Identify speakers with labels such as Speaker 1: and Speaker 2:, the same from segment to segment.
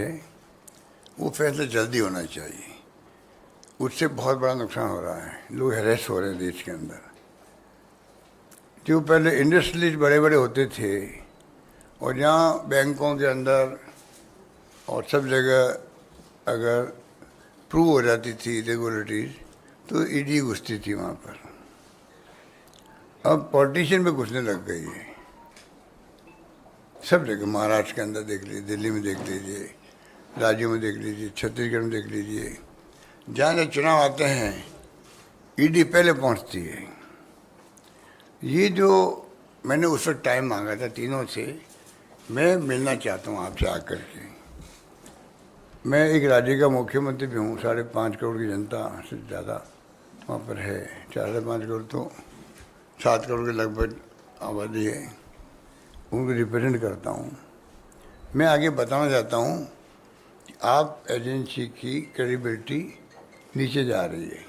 Speaker 1: है वो फैसला जल्दी होना चाहिए। उससे बहुत बड़ा नुकसान हो रहा है, लोग हैरेस हो रहे हैं देश के अंदर। जो पहले इंडस्ट्रियलिस्ट बड़े बड़े होते थे और यहाँ बैंकों के अंदर और सब जगह अगर प्रूव हो जाती थी रेगुलेटरीज तो ईडी घुसती थी वहाँ पर। अब पॉलिटिशियन में घुसने लग गई है सब जगह। महाराष्ट्र के अंदर देख लीजिए, दिल्ली में देख लीजिए, राज्यों में देख लीजिए, छत्तीसगढ़ में देख लीजिए, जहाँ जहाँ चुनाव आते हैं ईडी पहले पहुँचती है। ये जो मैंने उस वक्त टाइम मांगा था तीनों से, मैं मिलना चाहता हूँ आपसे आकर के। मैं एक राज्य का मुख्यमंत्री भी हूँ, 5.5 करोड़ की जनता से ज़्यादा वहाँ पर है, 4.5 करोड़ तो 7 करोड़ के लगभग आबादी है, उनको रिप्रेजेंट करता हूँ। मैं आगे बताना चाहता हूँ कि आप एजेंसी की क्रेडिबिलिटी नीचे जा रही है,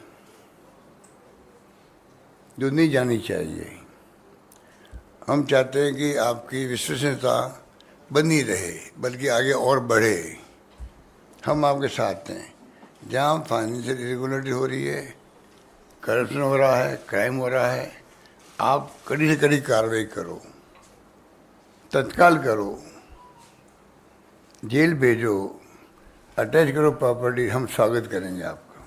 Speaker 1: जो नहीं जानी चाहिए। हम चाहते हैं कि आपकी विश्वसनीयता बनी रहे, बल्कि आगे और बढ़े। हम आपके साथ हैं। जहाँ फाइनेंशियल इरेगुलरिटी हो रही है, करप्शन हो रहा है, क्राइम हो रहा है, आप कड़ी से कड़ी कार्रवाई करो, तत्काल करो, जेल भेजो, अटैच करो प्रॉपर्टी, हम स्वागत करेंगे आपका।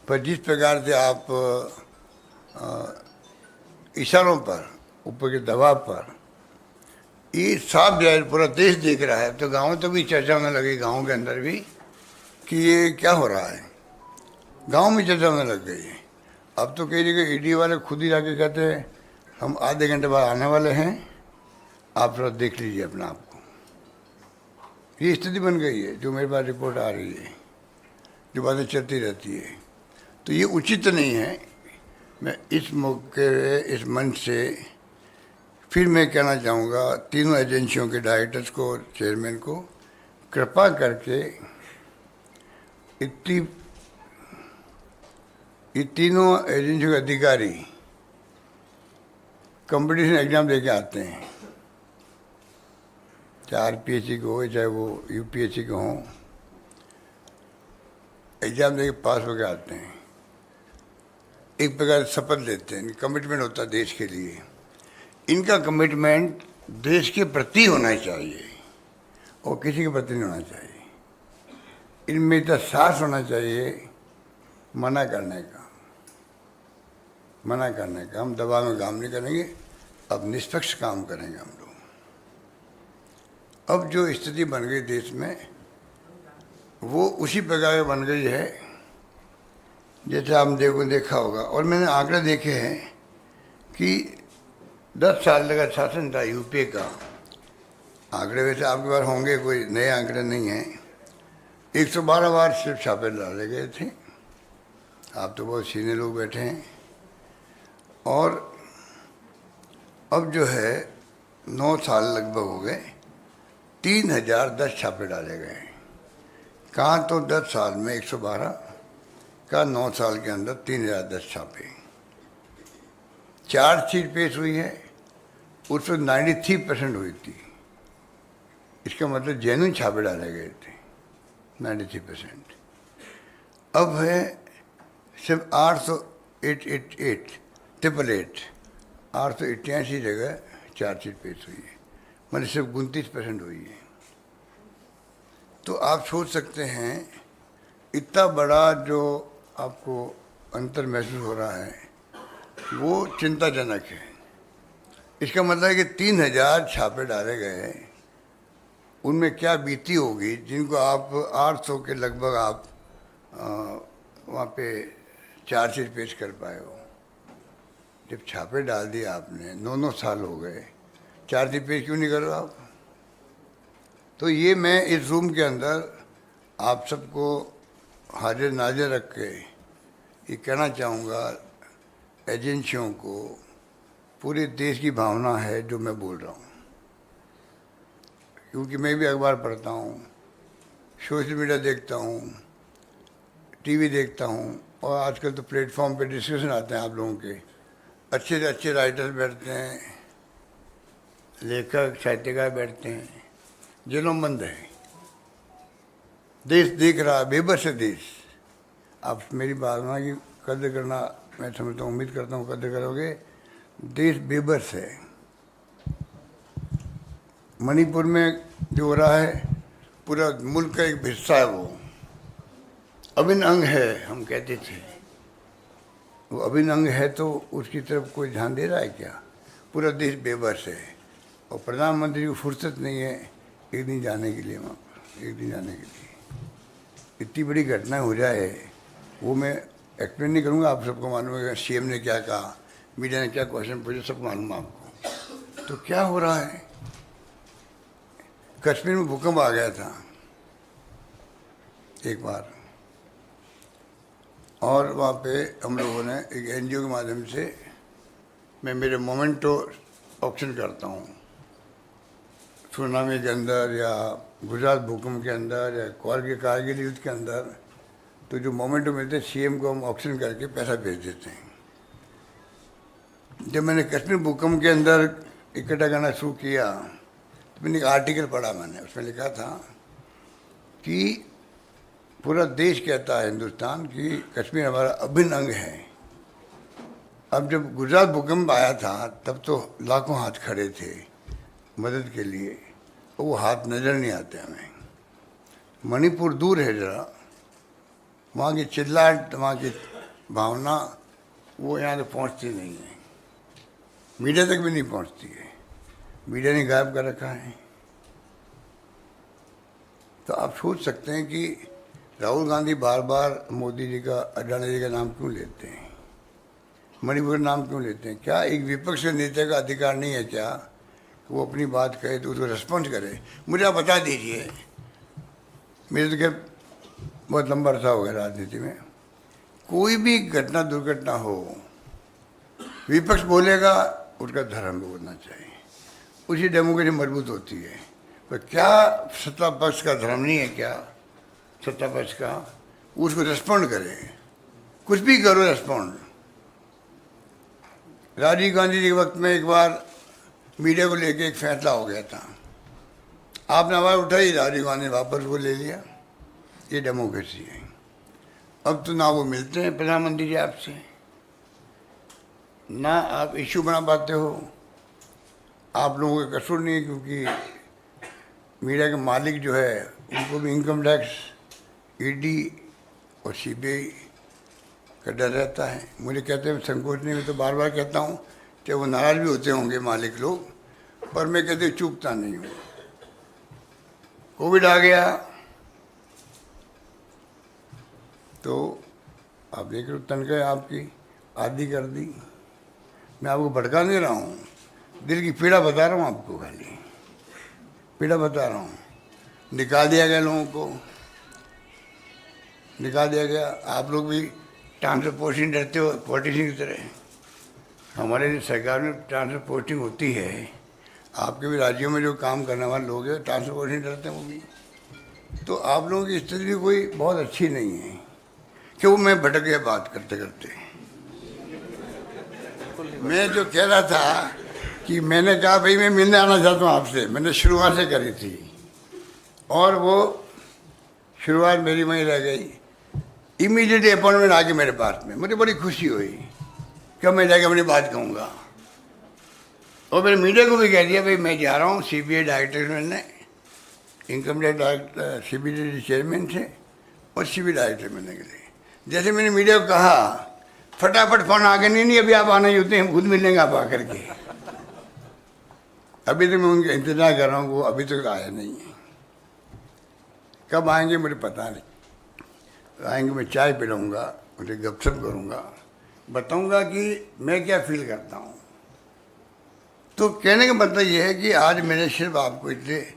Speaker 1: पर जिस प्रकार से आप इशारों पर, ऊपर के दबाव पर, ये साफ जाहिर पूरा देश देख रहा है, तो गाँव तो भी चर्चा होने लगी, गाँव के अंदर भी, कि ये क्या हो रहा है। गांव में चर्चा होने लग गई है। अब तो कई जगह ईडी वाले खुद ही जाके कहते हैं हम आधे घंटे बाद आने वाले हैं, आप थोड़ा देख लीजिए अपने आप को। ये स्थिति बन गई है जो मेरे पास रिपोर्ट आ रही है, जो बातें चलती रहती है। तो ये उचित नहीं है। मैं इस मौके, इस मंच से फिर मैं कहना चाहूँगा तीनों एजेंसियों के डायरेक्टर्स को, चेयरमैन को, कृपा करके ये तीनों एजेंसियों के अधिकारी कंपटीशन एग्जाम देके आते हैं, चाहे आरपीएससी को हो चाहे वो यूपीएससी को हो, एग्जाम देके पास होकर आते हैं। एक प्रकार से शपथ लेते हैं, कमिटमेंट होता है देश के लिए। इनका कमिटमेंट देश के प्रति होना चाहिए और किसी के प्रति नहीं होना चाहिए। इनमें इतना साहस होना चाहिए मना करने का। हम दबाव में काम नहीं करेंगे, अब निष्पक्ष काम करेंगे हम लोग। अब जो स्थिति बन गई देश में, वो उसी प्रकार की बन गई है जैसे आपने देखा होगा। और मैंने आंकड़े देखे हैं कि 10 साल का शासन था यूपीए का। आंकड़े वैसे आपके पास होंगे, कोई नए आंकड़े नहीं हैं। 112 बार सिर्फ छापे डाले गए थे। आप तो बहुत सीनियर लोग बैठे हैं। और अब जो है 9 साल लगभग हो गए, 3010 छापे डाले गए। कहाँ तो 10 साल में 112 का, 9 साल के अंदर 3010 छापे। चार्जशीट पेश हुई है, उसमें 93% हुई थी। इसका मतलब जेन्युइन छापे डाले गए थे 93%। अब है सिर्फ 888 जगह चार्जशीट पेश हुई है, मतलब सिर्फ 29% हुई है। तो आप सोच सकते हैं इतना बड़ा जो आपको अंतर महसूस हो रहा है वो चिंताजनक है। इसका मतलब है कि 3000 छापे डाले गए, उनमें क्या बीती होगी जिनको आप 800 के लगभग आप वहाँ पे चार्जशीट पेश कर पाए हो। जब छापे डाल दिए आपने, 9 साल हो गए, चार्जशीट पेश क्यों नहीं कर रहे आप? तो ये मैं इस रूम के अंदर आप सबको हाजिर नाजिर रख के ये कहना चाहूँगा, एजेंसियों को, पूरे देश की भावना है जो मैं बोल रहा हूँ। क्योंकि मैं भी अखबार पढ़ता हूँ, सोशल मीडिया देखता हूँ, टीवी देखता हूँ, और आजकल तो प्लेटफॉर्म पे डिस्कशन आते हैं आप लोगों के। अच्छे से अच्छे राइटर्स बैठते हैं, लेखक साहित्यकार बैठते हैं, जुल्मबंद है। देश देख रहा है, बेबस है देश। आप मेरी भावना की कदर करना, मैं समझता हूँ, उम्मीद करता हूँ कदर करोगे। देश बेबस है। मणिपुर में जो हो रहा है, पूरा मुल्क का एक हिस्सा है, वो अभिन्न अंग है, हम कहते थे। वो अभिन्न अंग है तो उसकी तरफ कोई ध्यान दे रहा है क्या? पूरा देश बेबस है और प्रधानमंत्री को फुर्सत नहीं है एक दिन जाने के लिए, वहाँ पर एक दिन जाने के लिए। इतनी बड़ी घटना हो जाए, वो मैं एक्सप्लेन नहीं करूँगा, आप सबको मालूम है सीएम ने क्या कहा, मीडिया ने क्या क्वेश्चन पूछे, सब मालूम है आपको। तो क्या हो रहा है? कश्मीर में भूकंप आ गया था एक बार, और वहाँ पे हम लोगों ने एक एनजीओ के माध्यम से, मैं मेरे मोमेंटो ऑक्शन करता हूँ, सुनामी के अंदर या गुजरात भूकंप के अंदर या कारगिल युद्ध के अंदर, तो जो मोमेंटो मिलते हैं सीएम को हम ऑक्शन करके पैसा भेज देते हैं। जब मैंने कश्मीर भूकंप के अंदर इकट्ठा करना शुरू किया तो मैंने एक आर्टिकल पढ़ा, मैंने उसमें लिखा था कि पूरा देश कहता है हिंदुस्तान कि कश्मीर हमारा अभिन्न अंग है। अब जब गुजरात भूकंप आया था तब तो लाखों हाथ खड़े थे मदद के लिए, वो हाथ नज़र नहीं आते हमें। मणिपुर दूर है ज़रा, वहाँ की चिल्लाहट, वहाँ की भावना वो यहाँ तक पहुँचती नहीं है, मीडिया तक भी नहीं पहुँचती है, मीडिया ने गायब कर रखा है। तो आप सोच सकते हैं कि राहुल गांधी बार बार मोदी जी का, अडानी जी का नाम क्यों लेते हैं, मणिपुर का नाम क्यों लेते हैं? क्या एक विपक्ष के नेता का अधिकार नहीं है क्या वो अपनी बात कहे तो उसको रिस्पॉन्स करे? मुझे आप बता दीजिए, मेरे तो क्या बहुत लंबा अरसा हो गया राजनीति में, कोई भी घटना दुर्घटना हो, विपक्ष बोलेगा उसका धर्म बोलना चाहिए, उसी डेमोक्रेसी मजबूत होती है। पर क्या सत्ता पक्ष का धर्म नहीं है क्या? सत्ता पक्ष का उसको रिस्पॉन्ड करे, कुछ भी करो रिस्पॉन्ड। राजीव गांधी जी के वक्त में एक बार मीडिया को लेके एक फैसला हो गया था, आपने आवाज़ उठाई, राजीव गांधी ने वापस वो ले लिया। ये डेमोक्रेसी है। अब तो ना वो मिलते हैं प्रधानमंत्री जी आपसे, ना आप इश्यू बना पाते हो। आप लोगों का कसूर नहीं है, क्योंकि मीडिया के मालिक जो है उनको भी इनकम टैक्स, ईडी और सीबीआई का डर रहता है। मुझे कहते हैं संकोच नहीं, मैं तो बार बार कहता हूँ, चाहे वो नाराज़ भी होते होंगे मालिक लोग, पर मैं कहते चूकता नहीं हूँ। कोविड आ गया तो आप देख रहे हो तनख्वाह आपकी आधी कर दी। मैं आपको भड़का नहीं रहा हूँ, दिल की पीड़ा बता रहा हूँ आपको, खाली पीड़ा बता रहा हूँ। निकाल दिया गया लोगों को, निकाल दिया गया। आप लोग भी ट्रांसफर पोस्टिंग डरते हो पॉलिटिशियन की तरह। हमारे सरकार में ट्रांसफर पोस्टिंग होती है, आपके भी राज्यों में जो काम करने वाले लोग हैं ट्रांसफर पोस्टिंग डरते हैं वो भी। तो आप लोगों की स्थिति भी कोई बहुत अच्छी नहीं है। क्यों मैं भटक गया बात करते करते। मैं जो कह रहा था कि मैंने कहा भाई मैं मिलने आना चाहता हूँ आपसे, मैंने शुरुआत से करी थी और वो शुरुआत मेरी वहीं रह गई। इमीडिएटली अपॉइंटमेंट आ गई मेरे पास में, मुझे बड़ी खुशी हुई। कब मैं जाके अपनी बात कहूँगा, और मैंने मीडिया को भी कह दिया भाई मैं जा रहा हूँ सीबीआई डायरेक्टर बनने, income tax director CBI chairman से और सीबीआई डायरेक्टर बनने के लिए। जैसे मैंने मीडिया को कहा, फटाफट फोन आ गया, नहीं अभी आप आना ही होते हैं, हम खुद मिलेंगे आप आकर के। अभी तक मैं उनका इंतजार कर रहा हूँ, वो अभी तक आया नहीं है। कब आएंगे मुझे पता नहीं। आएंगे, मैं चाय पिलाऊंगा, उनसे गपशप करूँगा, बताऊँगा कि मैं क्या फील करता हूँ। तो कहने का मतलब ये है कि आज मैंने सिर्फ आपको इसलिए,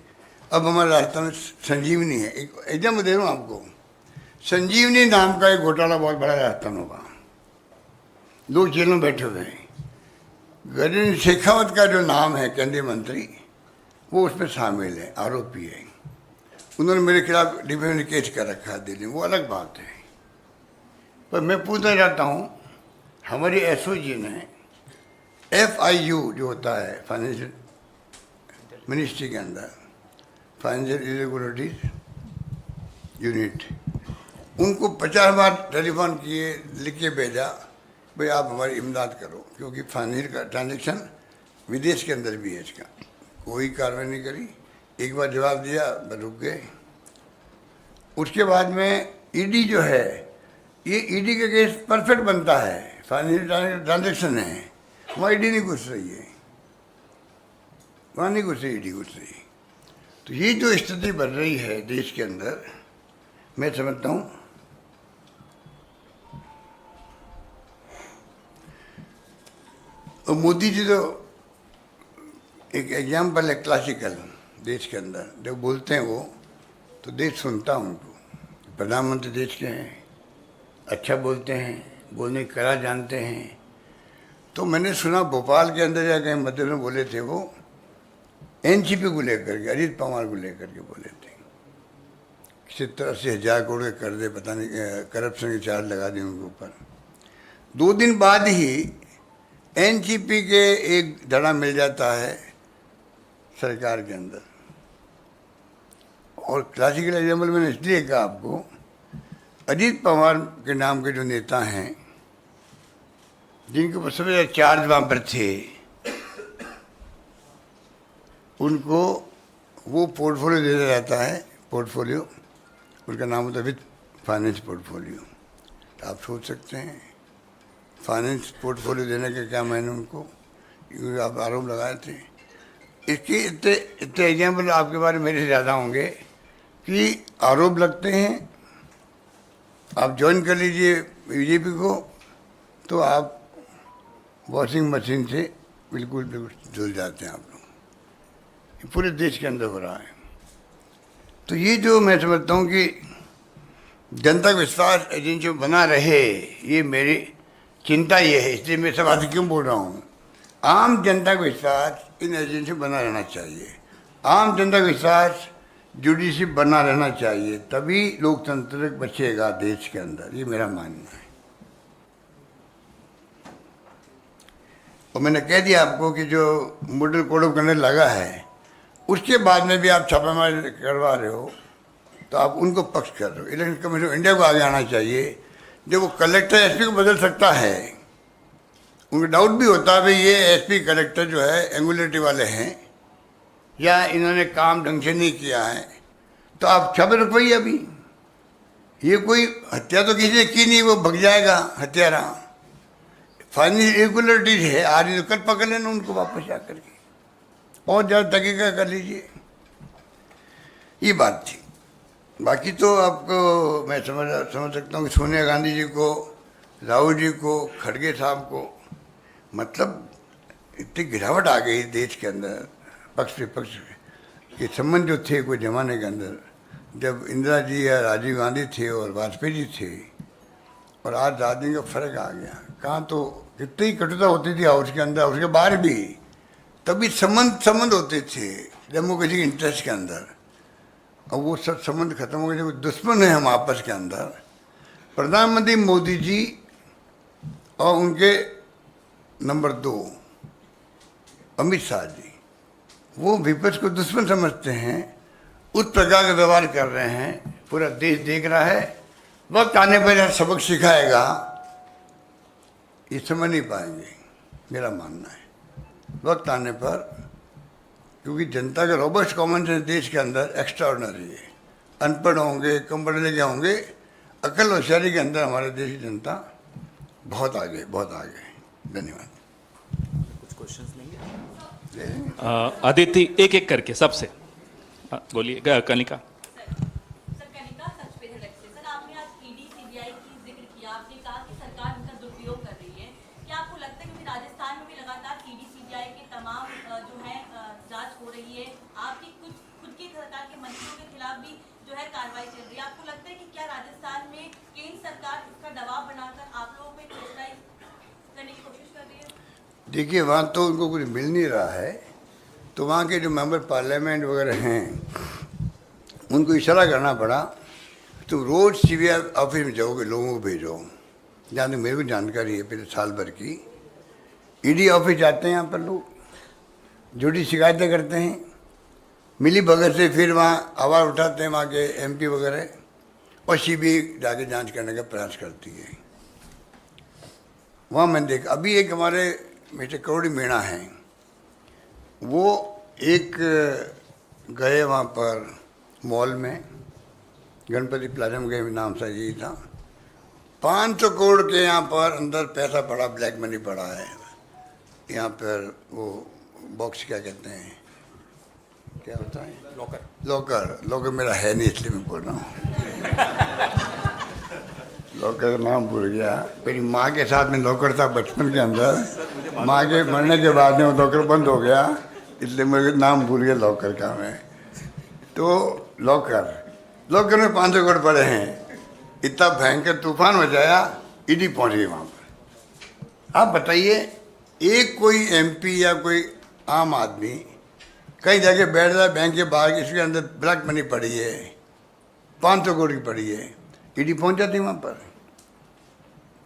Speaker 1: अब हमारे रास्ता में संजीवनी है। एक एग्जाम्पल दे रहा हूँ आपको, संजीवनी नाम का एक घोटाला बहुत बड़ा राजस्थान होगा, लोग जेल में बैठे हुए हैं। गजेंद्र शेखावत का जो नाम है केंद्रीय मंत्री, वो उसमें शामिल है, आरोपी है। उन्होंने मेरे खिलाफ डिफेमेशन केस कर रखा है दिल्ली में, वो अलग बात है। पर मैं पूछना चाहता हूँ, हमारी एसओजी ने FIU जो होता है फाइनेंशियल मिनिस्ट्री के अंदर, फाइनेंशियल इरेगुलरिटीज, यूनिट, उनको 50 बार टेलीफोन किए, लिख के भेजा भाई आप हमारी इमदाद करो, क्योंकि फाइनेंशियल का ट्रांजेक्शन विदेश के अंदर भी है इसका। कोई कार्रवाई नहीं करी, एक बार जवाब दिया, रुक गए। उसके बाद में ईडी जो है, ये ईडी का केस परफेक्ट बनता है, फाइनेंशियल ट्रांजेक्शन है, वहाँ ईडी नहीं घुस रही है, वहाँ नहीं घुस रही ईडी घुस रही। तो ये जो स्थिति बन रही है देश के अंदर, मैं समझता हूँ और मोदी जी तो एक एग्जाम्पल है क्लासिकल देश के अंदर। जब बोलते हैं वो तो देश सुनता है उनको। प्रधानमंत्री देश के हैं, अच्छा बोलते हैं, बोलने की कला जानते हैं। तो मैंने सुना भोपाल के अंदर या कहीं मध्य में बोले थे वो, एनसीपी को लेकर के, अजीत पवार को लेकर के बोले थे, 70-80 हज़ार करोड़ के कर्जे, पता नहीं करप्शन के चार्ज लगा दिए उनके ऊपर। 2 दिन बाद ही एनसीपी के एक धड़ा मिल जाता है सरकार के अंदर। और क्लासिकल एग्जाम्पल मैंने इसलिए कहा आपको, अजीत पवार के नाम के जो नेता हैं, जिनके ऊपर सबसे ज़्यादा चार्ज वहाँ पर थे, उनको वो पोर्टफोलियो दिया जाता है। पोर्टफोलियो उनका नाम होता है विद फाइनेंस पोर्टफोलियो। तो आप सोच सकते हैं फाइनेंस पोर्टफोलियो देने के क्या मैंने उनको, आप आरोप लगाए थे। इसके इतने इतने एग्जाम्पल आपके बारे में मेरे से ज़्यादा होंगे कि आरोप लगते हैं। आप ज्वाइन कर लीजिए बीजेपी को तो आप वॉशिंग मशीन से बिल्कुल धुल जाते हैं आप लोग। ये पूरे देश के अंदर हो रहा है। तो ये जो मैं समझता हूँ कि जनता का विश्वास एजेंसी बना रहे, ये मेरी चिंता ये है। इसलिए मैं सब बात क्यों बोल रहा हूँ, आम जनता का विश्वास इन एजेंसी बना रहना चाहिए। आम जनता का विश्वास जुडिशरी बना रहना चाहिए, तभी लोकतंत्र बचेगा देश के अंदर। ये मेरा मानना है। और मैंने कह दिया आपको कि जो मॉडल कोड ऑफ कंडक्ट लगा है, उसके बाद में भी आप छापेमारी करवा रहे हो, तो आप उनको पक्ष कर रहे हो। इलेक्शन कमीशन ऑफ इंडिया को आगे आना चाहिए। जब वो कलेक्टर एसपी को बदल सकता है, उनको डाउट भी होता है भाई ये एसपी कलेक्टर जो है एंगुलरिटी वाले हैं या इन्होंने काम ढंग से नहीं किया है, तो आप छापे रखवाइए। अभी ये कोई हत्या तो किसी ने की नहीं, वो भग जाएगा हत्यारा। फाइनेंशियल इरेगुलरिटीज है, आज नहीं तो कल पकड़ लेना उनको वापस जाकर के, बहुत ज़्यादा तहकीकात कर लीजिए। ये बात थी। बाकी तो आपको मैं समझ सकता हूँ कि सोनिया गांधी जी को, राहुल जी को, खड़गे साहब को, मतलब इतनी गिरावट आ गई देश के अंदर पक्ष विपक्ष के संबंध जो थे कोई जमाने के अंदर, जब इंदिरा जी या राजीव गांधी थे और वाजपेयी जी थे, और आज राजनीति का फर्क आ गया। कहाँ तो कितनी कटुता होती थी हाउस के अंदर, उसके बाहर भी, तभी संबंध होते थे डेमोक्रेसी के इंटरेस्ट के अंदर। और वो सब संबंध खत्म हो गए, दुश्मन है हम आपस के अंदर। प्रधानमंत्री मोदी जी और उनके नंबर 2 अमित शाह जी, वो विपक्ष को दुश्मन समझते हैं, उस प्रकार का व्यवहार कर रहे हैं। पूरा देश देख रहा है। वक्त आने पर सबक सिखाएगा, ये समझ नहीं पाएंगे, मेरा मानना है। वक्त आने पर, क्योंकि जनता का रोबस्ट कॉमन सेंस देश के अंदर एक्स्ट्रा ऑर्डिनरी है। अनपढ़ होंगे, कम पढ़े लिखे होंगे, अकल होशियारी के अंदर हमारे देश की जनता बहुत आगे, बहुत आगे। धन्यवाद।
Speaker 2: कुछ क्वेश्चंस नहीं है? अदिति एक एक करके सबसे बोलिए। कनिका।
Speaker 1: देखिए, वहाँ तो उनको कुछ मिल नहीं रहा है, तो वहाँ के जो मेंबर पार्लियामेंट वगैरह हैं उनको इशारा करना पड़ा, तो रोज़ सीबीआई ऑफिस में जाओगे, लोगों को भेजो। जहाँ तक मेरे को जानकारी है पिछले साल भर की, ईडी ऑफिस जाते हैं यहाँ पर लोग, झूठी शिकायतें करते हैं, मिली भगत से फिर वहाँ आवाज़ उठाते हैं वहाँ के एमपी वगैरह, और सीबीआई जाके जांच करने का प्रयास करती है। वहाँ मैंने देखा, अभी एक हमारे मिस्टर करोड़ी मीणा हैं, वो एक गए वहाँ पर मॉल में, गणपति प्लाजा में गए, नाम सा यही था, 500 करोड़ के यहाँ पर अंदर पैसा पड़ा, ब्लैक मनी पड़ा है यहाँ पर। वो बॉक्स क्या कहते हैं, क्या होता है,
Speaker 2: लॉकर।
Speaker 1: लॉकर मेरा है नहीं इसलिए मैं बोल रहा हूँ। लॉकर का नाम भूल गया। मेरी माँ के साथ में लॉकर था बचपन के अंदर, माँ के मरने के बाद में वो लॉकर बंद हो गया, इसलिए मेरे नाम भूल गया लॉकर का मैं। तो लॉकर में 500 करोड़ पड़े हैं। इतना भयंकर तूफान मचाया, ईडी पहुंच गई वहाँ पर। आप बताइए, एक कोई एमपी या कोई आम आदमी कहीं जाके बैठ जाए बैंक के बाहर, इसके अंदर ब्लैक मनी पड़ी है, 500 करोड़ की पड़ी है, ईडी पहुंच जाती वहाँ पर।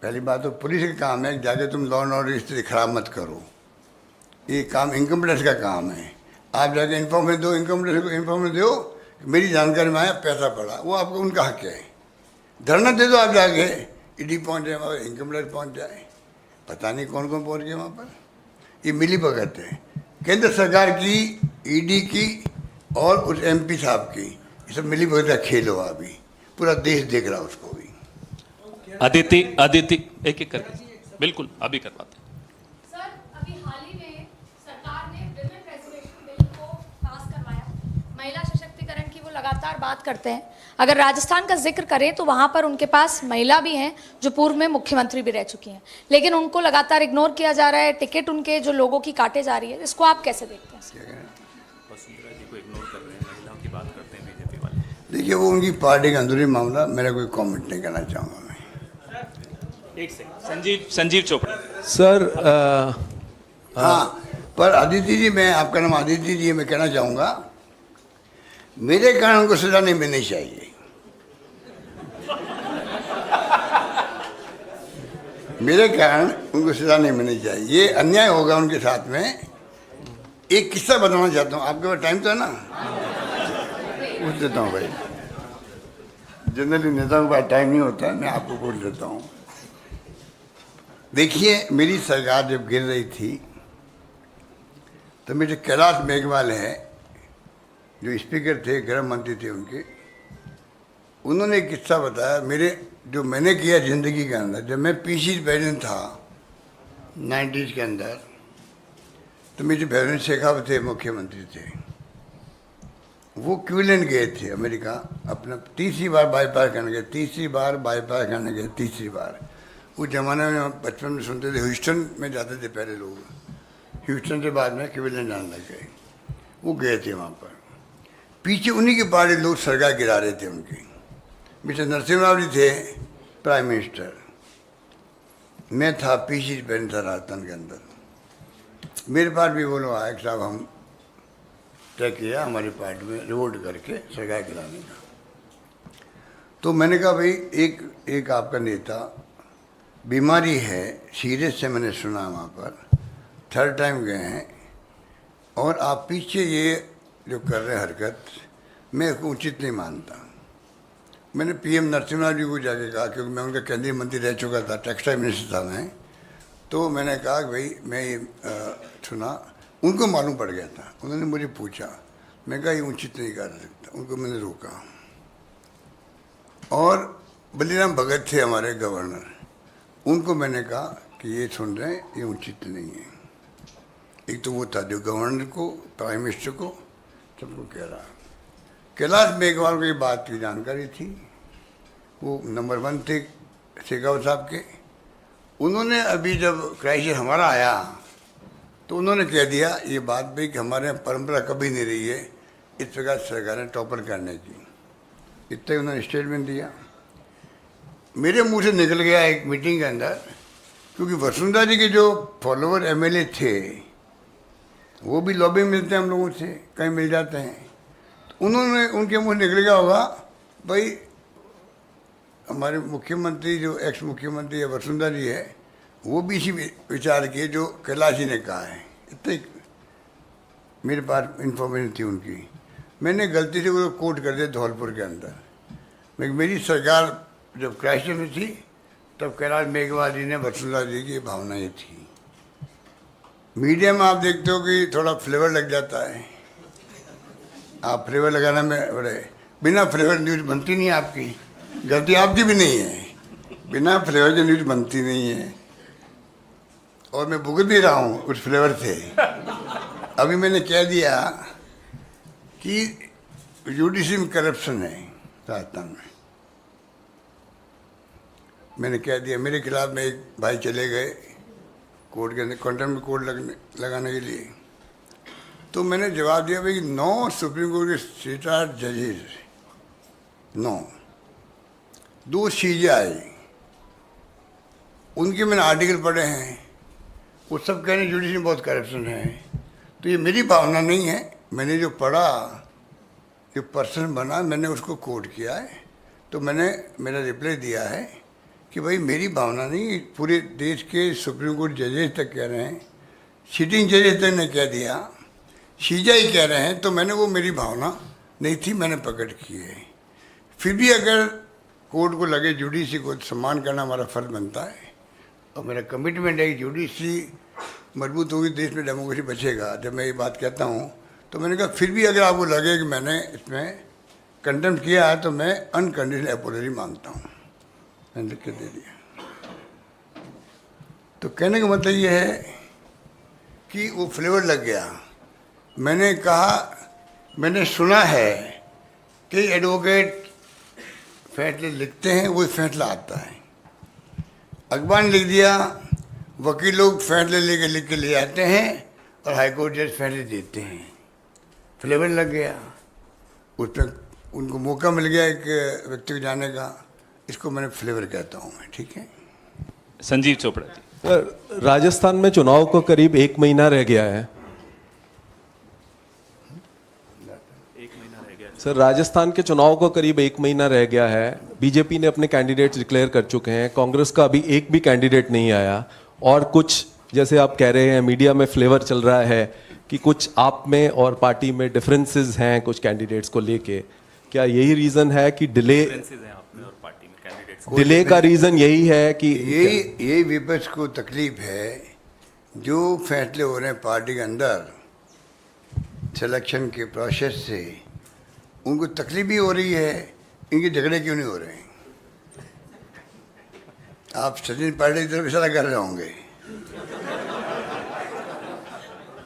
Speaker 1: पहली बात तो पुलिस का काम है, जाके तुम लॉ एंड ऑर्डर स्थिति खराब मत करो, ये काम इनकम टैक्स का काम है। आप जाके इन्फॉर्मेशन दो, इनकम टैक्स को इन्फॉर्मेशन दो कि मेरी जानकारी में आया पैसा पड़ा, वो आपको उनका हक है। धरना दे दो आप जाके, ईडी पहुंच जाए वहाँ, इनकम टैक्स पहुंच जाए। पता नहीं कौन कौन पहुंच गए वहाँ पर। ये मिली भगत है केंद्र सरकार की, ईडी की और उस एमपी साहब की। ये सब मिली भगत का खेल हुआ, अभी पूरा देश देख रहा उसको भी।
Speaker 2: अदिति एक एक करके, बिल्कुल अभी करवाते हैं।
Speaker 3: सर, अभी हाल ही में सरकार ने विमेन रिजर्वेशन बिल को पास करवाया। महिला सशक्तिकरण की वो लगातार बात करते हैं। अगर राजस्थान का जिक्र करें तो वहां पर उनके पास महिला भी हैं जो पूर्व में मुख्यमंत्री भी रह चुकी हैं, लेकिन उनको लगातार इग्नोर किया जा रहा है। टिकट उनके जो लोगों की काटे जा रही है, इसको आप कैसे देखते हैं?
Speaker 2: वसुंधरा जी को इग्नोर कर रहे हैं, महिलाओं की बात करते हैं बीजेपी वाले।
Speaker 1: देखिए, वो उनकी पार्टी का अंदरूनी मामला, मेरा कोई कमेंट नहीं करना चाहूँगा मैं।
Speaker 2: एक सेकंड, संजीव चोपड़ा
Speaker 4: सर
Speaker 1: हाँ, पर आदित्य जी, मैं आपका नाम आदित्य जी, मैं कहना चाहूँगा, मेरे कारण उनको सजा नहीं मिलनी चाहिए। मेरे कारण उनको सजा नहीं मिलनी चाहिए, ये अन्याय होगा उनके साथ में। एक किस्सा बताना चाहता हूँ, आपके पास टाइम तो है ना? पूछ देता हूँ भाई, जनरली नेताओं के पास टाइम नहीं होता है, मैं आपको पूछ देता हूँ। देखिए, मेरी सरकार जब गिर रही थी तो मेरे कैलाश मेघवाल है, जो स्पीकर थे, गृह मंत्री थे उनके, उन्होंने एक किस्सा बताया मेरे, जो मैंने किया ज़िंदगी के अंदर। जब मैं पीसी प्रेसिडेंट था 90s के अंदर, तो मेरे प्रेसिडेंट शेखावत थे, मुख्यमंत्री थे। वो क्यूलन गए थे अमेरिका, अपना तीसरी बार बाईपास करने गए, तीसरी बार। उस जमाने में बचपन में सुनते थे, ह्यूस्टन में जाते थे पहले लोग, ह्यूस्टन से बाद में क्यूलन जाने लग गए। वो गए थे वहाँ पर, पीछे उन्हीं के पार्टी लोग सरकार गिरा रहे थे उनकी। मिस्टर नरसिम्हा राव जी थे प्राइम मिनिस्टर, मैं था पीसी प्रेसिडेंट था राजस्थान के अंदर। मेरे पास भी वो लोग आए कि साहब हम तय किया हमारी पार्टी में रिवोल्ट करके सरकार गिराने का। तो मैंने कहा भाई, एक आपका नेता बीमारी है, सीरियस से मैंने सुना वहाँ पर, 3rd टाइम गए हैं, और आप पीछे ये जो कर रहे हरकत, मैं उसको उचित नहीं मानता। मैंने पीएम नरसिम्हा जी को जाके कहा, क्योंकि मैं उनका केंद्रीय मंत्री रह चुका था, टेक्सटाइल मिनिस्टर था मैं, तो मैंने कहा कि भाई मैं ये सुना, उनको मालूम पड़ गया था। उन्होंने मुझे पूछा, मैं कहा ये उचित नहीं कर सकता, उनको मैंने रोका। और बलीराम भगत थे हमारे गवर्नर, उनको मैंने कहा कि ये सुन रहे हैं, ये उचित नहीं है। एक तो वो था जो गवर्नर को, प्राइम मिनिस्टर को, सबको कह रहा। कैलाश मेघवाल को ये बात की जानकारी थी, वो नंबर 1 थे शेखावत साहब के। उन्होंने अभी जब क्राइसिस हमारा आया तो उन्होंने कह दिया ये बात भी कि हमारे यहाँ परंपरा कभी नहीं रही है इस प्रकार सरकार ने टॉपर करने की। इतना ही उन्होंने स्टेटमेंट दिया। मेरे मुंह से निकल गया एक मीटिंग के अंदर, क्योंकि वसुंधरा जी के जो फॉलोवर एमएलए थे वो भी लॉबी मिलते हैं हम लोगों से, कहीं मिल जाते हैं, तो उन्होंने, उनके मुंह निकल गया होगा भाई हमारे मुख्यमंत्री जो एक्स मुख्यमंत्री है वसुंधरा जी है, वो भी इसी विचार किए जो कैलाश जी ने कहा है। इतने मेरे पास इंफॉर्मेशन थी उनकी। मैंने गलती से वो कोट कर दिया धौलपुर के अंदर। मेरी सरकार जब क्राइसिस में थी तब कैलाश मेघवाल जी ने वसुंधरा जी की भावना ये थी। मीडिया में आप देखते हो कि थोड़ा फ्लेवर लग जाता है, आप फ्लेवर लगाना में बड़े, बिना फ्लेवर न्यूज़ बनती नहीं है आपकी, गलती आपकी भी नहीं है, बिना फ्लेवर की न्यूज़ बनती नहीं है। और मैं भुगत भी रहा हूँ उस फ्लेवर से। अभी मैंने कह दिया कि जुडिशरी में करप्शन है राजस्थान में, मैंने कह दिया। मेरे खिलाफ में एक भाई चले गए कोर्ट के अंदर, कंटेम्प्ट में कोर्ट लगाने के लिए, तो मैंने जवाब दिया भाई 9 सुप्रीम कोर्ट के सीटार जजेस, 9, 2 CJI, उनके मैंने आर्टिकल पढ़े हैं, वो सब कह रहे हैं जुडिशरी में बहुत करप्शन है। तो ये मेरी भावना नहीं है, मैंने जो पढ़ा, जो पर्सन बना, मैंने उसको कोट किया है। तो मैंने मेरा रिप्लाई दिया है कि भाई मेरी भावना नहीं, पूरे देश के सुप्रीम कोर्ट जजेस तक कह रहे हैं, सिटिंग जजेस तक ने कह दिया, CJI कह रहे हैं, तो मैंने वो मेरी भावना नहीं थी, मैंने प्रकट की है। फिर भी अगर कोर्ट को लगे जुडिशरी को सम्मान करना हमारा फर्ज बनता है, और मेरा कमिटमेंट है कि जुडिशरी मजबूत होगी, देश में डेमोक्रेसी बचेगा। जब मैं ये बात कहता हूँ तो मैंने कहा फिर भी अगर आपको लगे कि मैंने इसमें कंटेम्प्ट किया है तो मैं अनकंडीशनल अपॉलॉजी मांगता हूँ, मैंने लिख के दे दिया। तो कहने का मतलब ये है कि वो फ्लेवर लग गया। मैंने कहा, मैंने सुना है कि एडवोकेट फैसले लिखते हैं, वही फैसला आता है। अखबार ने लिख दिया, वकील लोग फैसले लेके लिख के ले आते हैं और हाईकोर्ट जज फैसले देते हैं, फ्लेवर लग गया। उस पर उनको मौका मिल गया एक व्यक्ति को जाने का, इसको मैंने फ्लेवर कहता हूँ मैं, ठीक है।
Speaker 2: संजीव चोपड़ा जी।
Speaker 4: सर, राजस्थान में चुनाव को करीब 1 महीना रह गया है। सर, राजस्थान के चुनाव को करीब 1 महीना रह गया है। बीजेपी ने अपने कैंडिडेट्स डिक्लेयर कर चुके हैं, कांग्रेस का अभी एक भी कैंडिडेट नहीं आया, और कुछ जैसे आप कह रहे हैं मीडिया में फ्लेवर चल रहा है कि कुछ आप में और पार्टी में डिफरेंसेस हैं कुछ कैंडिडेट्स को लेके। क्या यही रीजन है कि डिले का रीजन यही है कि
Speaker 1: यही विपक्ष को तकलीफ है, जो फैसले हो रहे हैं पार्टी के अंदर सिलेक्शन के प्रोसेस से, उनको तकलीफ भी हो रही है, इनके झगड़े क्यों नहीं हो रहे हैं। आप सचिन पायलट की तरफ इशारा कर रहे होंगे,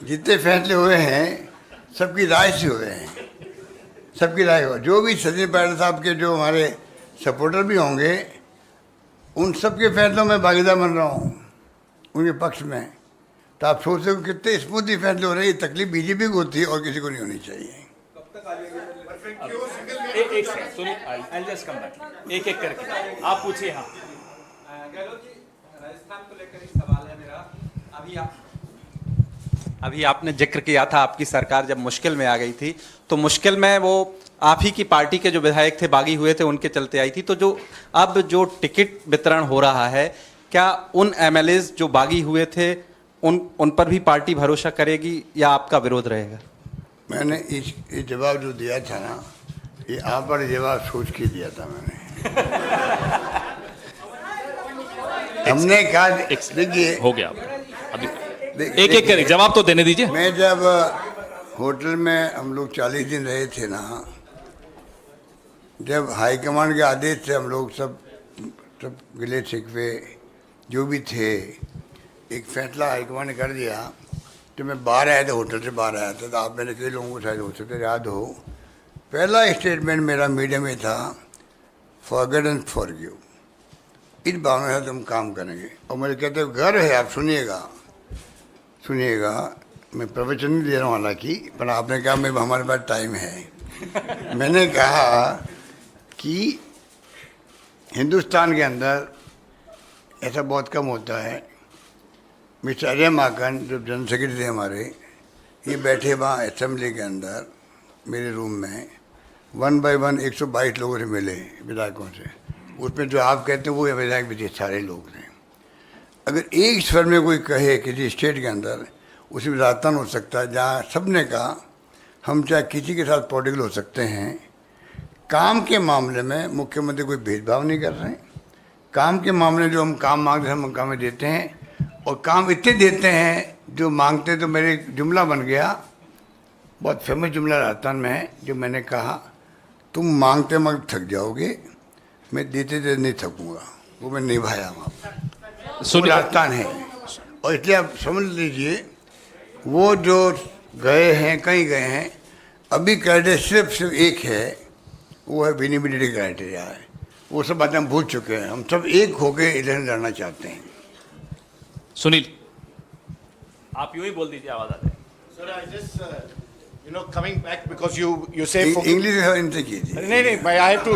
Speaker 1: जितने फैसले हुए हैं सबकी राय से हुए हैं, सबकी राय हो। जो भी सचिन पायलट साहब के जो हमारे सपोर्टर भी होंगे, उन सब के फैसलों में भागीदार बन रहा हूँ, उनके पक्ष में। तो आप सोच सकते हो कितने स्मूथली फैसले हो रहे हैं। ये तकलीफ बीजेपी को होती है और किसी को नहीं होनी चाहिए।
Speaker 2: एक सेकंड सुनिए, I'll just come back. एक करके आप पूछिए। हाँ,
Speaker 5: गहलोत जी, राजस्थान को लेकर एक सवाल है मेरा। अभी आपने जिक्र किया था आपकी सरकार जब मुश्किल में आ गई थी, तो मुश्किल में वो आप ही की पार्टी के जो विधायक थे बागी हुए थे, उनके चलते आई थी। तो जो अब जो टिकट वितरण हो रहा है, क्या उन MLAs जो बागी हुए थे उन पर भी पार्टी भरोसा करेगी या आपका विरोध रहेगा?
Speaker 1: मैंने इस जवाब जो दिया था ना, ये आप पर जवाब सोच के दिया था मैंने। हमने कहा, देखिए
Speaker 2: हो गया अभी, एक करके जवाब तो देने दीजिए।
Speaker 1: मैं जब होटल में हम लोग 40 दिन रहे थे ना, जब हाईकमांड के आदेश से हम लोग सब गिले शिकवे जो भी थे, एक फैसला हाईकमांड ने कर दिया। तो मैं बाहर आया था, होटल से बाहर आया था, तो आप मैंने कई लोगों को शायद हो सकता है याद हो, पहला स्टेटमेंट मेरा मीडिया में था, फॉरगेट एंड फॉरगिव। इस भावना से तुम काम करेंगे। और मुझे कहते हो गर्व है, आप सुनिएगा, मैं प्रवचन नहीं दे रहा हूँ हालांकि, पर आपने कहा मैं हमारे पास टाइम है। मैंने कहा कि हिंदुस्तान के अंदर ऐसा बहुत कम होता है। मिस्टर अजय माकन जो जनरल सेक्रेटरी थे हमारे, ये बैठे वहाँ असेंबली के अंदर मेरे रूम में 1 by 1 122 लोगों से मिले, विधायकों से। उसमें जो आप कहते हैं वो विधायक भी थे, सारे लोग थे। अगर एक स्वर में कोई कहे किसी स्टेट के अंदर, उसमें राजस्थान हो सकता है, जहाँ सब ने कहा हम चाहे किसी के साथ पॉलिटिकल हो सकते हैं, काम के मामले में मुख्यमंत्री कोई भेदभाव नहीं कर रहे हैं। काम के मामले में जो हम काम मांगते हैं हम काम देते हैं, और काम इतने देते हैं जो मांगते तो मेरे जुमला बन गया, बहुत फेमस जुमला राजस्थान में है, जो मैंने कहा तुम मांगते मगर थक जाओगे, मैं देते देते नहीं थकूंगा, वो मैं निभाया वहाँ।
Speaker 2: सुनिए
Speaker 1: राजस्थान है, और इसलिए आप समझ लीजिए वो जो गए हैं कहीं गए हैं, अभी क्राइटेरिया सिर्फ एक है, वो है विनिबिलिटी क्राइटेरिया है। वो सब बातें हम भूल चुके हैं, हम सब एक होके इलेक्शन लड़ना चाहते हैं।
Speaker 2: सुनील, आप यूं ही बोल दीजिए, आवाज आती है।
Speaker 6: Sir, I just, coming back because you say
Speaker 1: English इनसे कीजिए।
Speaker 6: नहीं मैं I have to,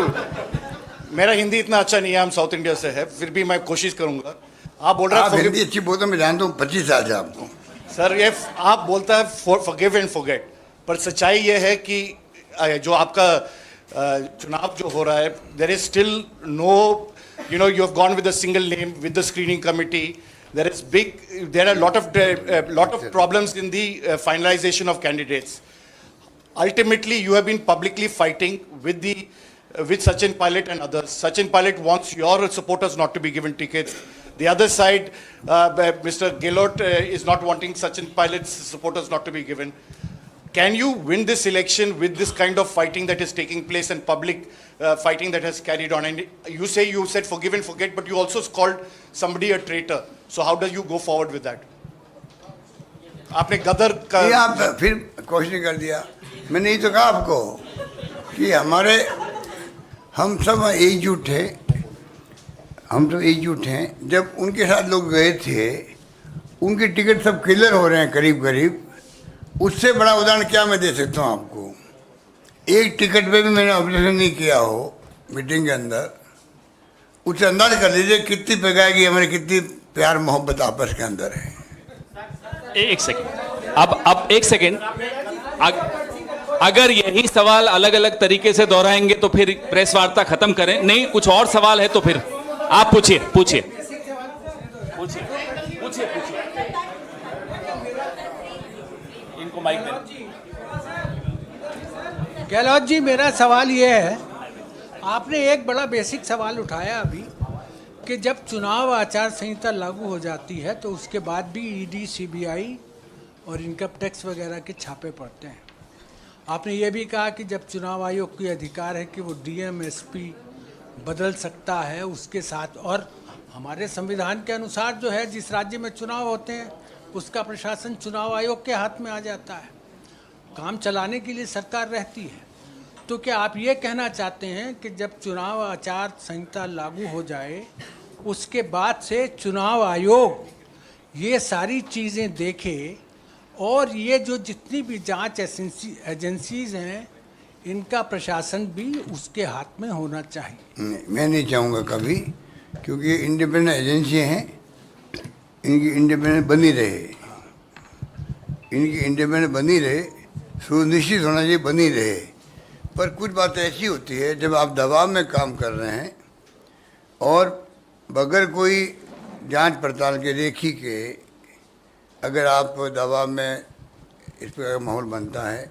Speaker 6: मेरा हिंदी इतना अच्छा नहीं है, हम साउथ इंडिया से है, फिर भी मैं कोशिश करूंगा। आप बोल रहे
Speaker 1: आप
Speaker 6: हैं
Speaker 1: हिंदी अच्छी बोलते, मैं जानता हूँ, 25 साल से आपको।
Speaker 6: सर ये आप बोलता है forgive and forget, पर सच्चाई ये है कि जो आपका चुनाव जो हो रहा है, there is still no, you have gone with a single name with the screening committee. There are a lot of problems in the finalization of candidates. Ultimately, you have been publicly fighting with Sachin Pilot and others. Sachin Pilot wants your supporters not to be given tickets. The other side, Mr. Gehlot is not wanting Sachin Pilot's supporters not to be given. Can you win this election with this kind of fighting that is taking place and public fighting that has carried on? And you said forgive and forget, but you also called somebody a traitor. So how do you go forward with that? आपने गदर का
Speaker 1: ये आप फिर question कर दिया। मैंने ये तो कहा आपको कि हम सब एकजुट थे, हम सब एकजुट हैं। जब उनके साथ लोग गए थे, उनके टिकट सब क्लियर हो रहे हैं करीब करीब। उससे बड़ा उदाहरण क्या मैं दे सकता हूँ आपको? एक टिकट पे भी मैंने ऑब्जर्वेशन नहीं किया हो मीटिंग के अंदर, उससे अंदाज कर लीजिए कितनी पेगाएगी हमारी, कितनी प्यार मोहब्बत आपस के अंदर है।
Speaker 2: एक सेकेंड, अब एक सेकेंड, अगर यही सवाल अलग अलग तरीके से दोहराएंगे तो फिर प्रेस वार्ता खत्म करें। नहीं, कुछ और सवाल है तो फिर आप पूछिए। इनको माइक दें।
Speaker 7: गहलोत जी, मेरा सवाल ये है, आपने एक बड़ा बेसिक सवाल उठाया अभी कि जब चुनाव आचार संहिता लागू हो जाती है तो उसके बाद भी ईडी, सीबीआई और इनकम टैक्स वगैरह के छापे पड़ते हैं। आपने ये भी कहा कि जब चुनाव आयोग की अधिकार है कि वो डीएम, एसपी बदल सकता है उसके साथ, और हमारे संविधान के अनुसार जो है जिस राज्य में चुनाव होते हैं उसका प्रशासन चुनाव आयोग के हाथ में आ जाता है, काम चलाने के लिए सरकार रहती है। तो क्या आप ये कहना चाहते हैं कि जब चुनाव आचार संहिता लागू हो जाए उसके बाद से चुनाव आयोग ये सारी चीज़ें देखे और ये जो जितनी भी जांच एजेंसीज हैं इनका प्रशासन भी उसके हाथ में होना चाहिए?
Speaker 1: नहीं, मैं नहीं चाहूँगा कभी, क्योंकि ये इंडिपेंडेंट एजेंसी हैं, इनकी इंडिपेंडेंट बनी रहे, सुनिश्चित होना चाहिए बनी रहे। पर कुछ बातें ऐसी होती है जब आप दबाव में काम कर रहे हैं और बगैर कोई जांच पड़ताल के रेखी के अगर आप दबाव में इस पर माहौल बनता है,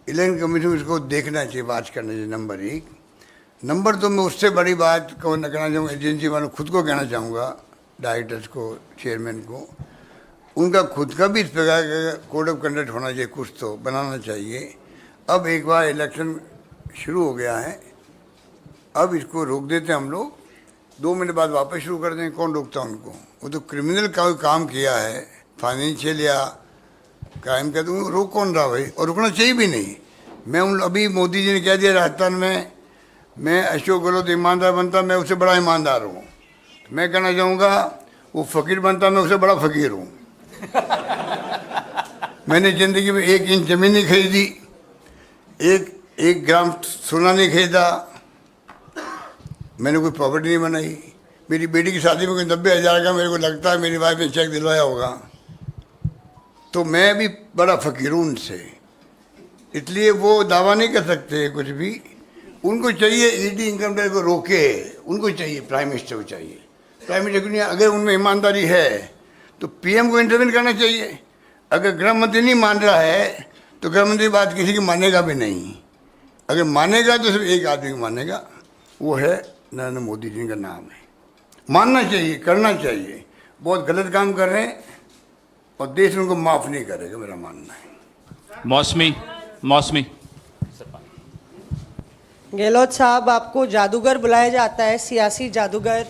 Speaker 1: इलेक्शन कमीशन इसको देखना चाहिए, वाच करना चाहिए। नंबर 1। नंबर 2, मैं उससे बड़ी बात को न कहना चाहूँगा, एजेंसी वालों खुद को कहना चाहूँगा, डायरेक्टर्स को, चेयरमैन को, उनका खुद का भी इस प्रकार का कोड ऑफ कंडक्ट होना चाहिए, कुछ तो बनाना चाहिए। अब एक बार इलेक्शन शुरू हो गया है, अब इसको रोक देते हैं हम लोग, 2 मिनट बाद वापस शुरू कर दें, कौन रोकता उनको? वो तो क्रिमिनल का काम किया है, फाइनेंशियल या क्राइम का, तो रोक कौन रहा भाई? और रुकना चाहिए भी नहीं। मैं अभी मोदी जी ने कह दिया राजस्थान में मैं अशोक गहलोत ईमानदार बनता, मैं उससे बड़ा ईमानदार हूँ। मैं कहना चाहूँगा वो फ़कीर बनता, मैं उससे बड़ा फ़कीर हूँ। मैंने ज़िंदगी में 1 इंच ज़मीन नहीं खरीदी, एक ग्राम सोना नहीं खरीदा, मैंने कोई प्रॉपर्टी नहीं बनाई। मेरी बेटी की शादी में कोई 90,000 का मेरे को लगता है मेरी वाइफ ने चेक दिलवाया होगा, तो मैं भी बड़ा फ़कीर हूँ उनसे। इसलिए वो दावा नहीं कर सकते कुछ भी। उनको चाहिए ईडी, इनकम टैक्स को रोके, उनको चाहिए, प्राइम मिनिस्टर को चाहिए। प्राइम मिनिस्टर को, अगर उनमें ईमानदारी है तो पीएम को इंटरवेन करना चाहिए। अगर गृह मंत्री नहीं मान रहा है तो गृह मंत्री बात किसी की मानेगा भी नहीं। अगर मानेगा तो सिर्फ एक आदमी को मानेगा, वो है नरेंद्र मोदी जी का नाम है। मानना चाहिए, करना चाहिए। बहुत गलत काम कर रहे हैं और देश उनको माफ़ नहीं करेगा, मेरा मानना है।
Speaker 2: मौसमी
Speaker 8: गहलोत साहब, आपको जादूगर बुलाया जाता है, सियासी जादूगर।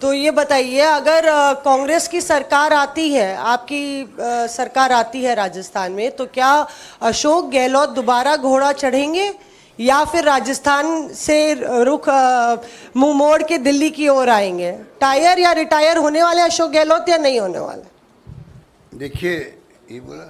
Speaker 8: तो ये बताइए, अगर कांग्रेस की सरकार आती है, आपकी सरकार आती है राजस्थान में, तो क्या अशोक गहलोत दोबारा घोड़ा चढ़ेंगे या फिर राजस्थान से रुख मुंह मोड़ के दिल्ली की ओर आएंगे? टायर या रिटायर होने वाले अशोक गहलोत या नहीं होने वाले?
Speaker 1: देखिए, ये बोला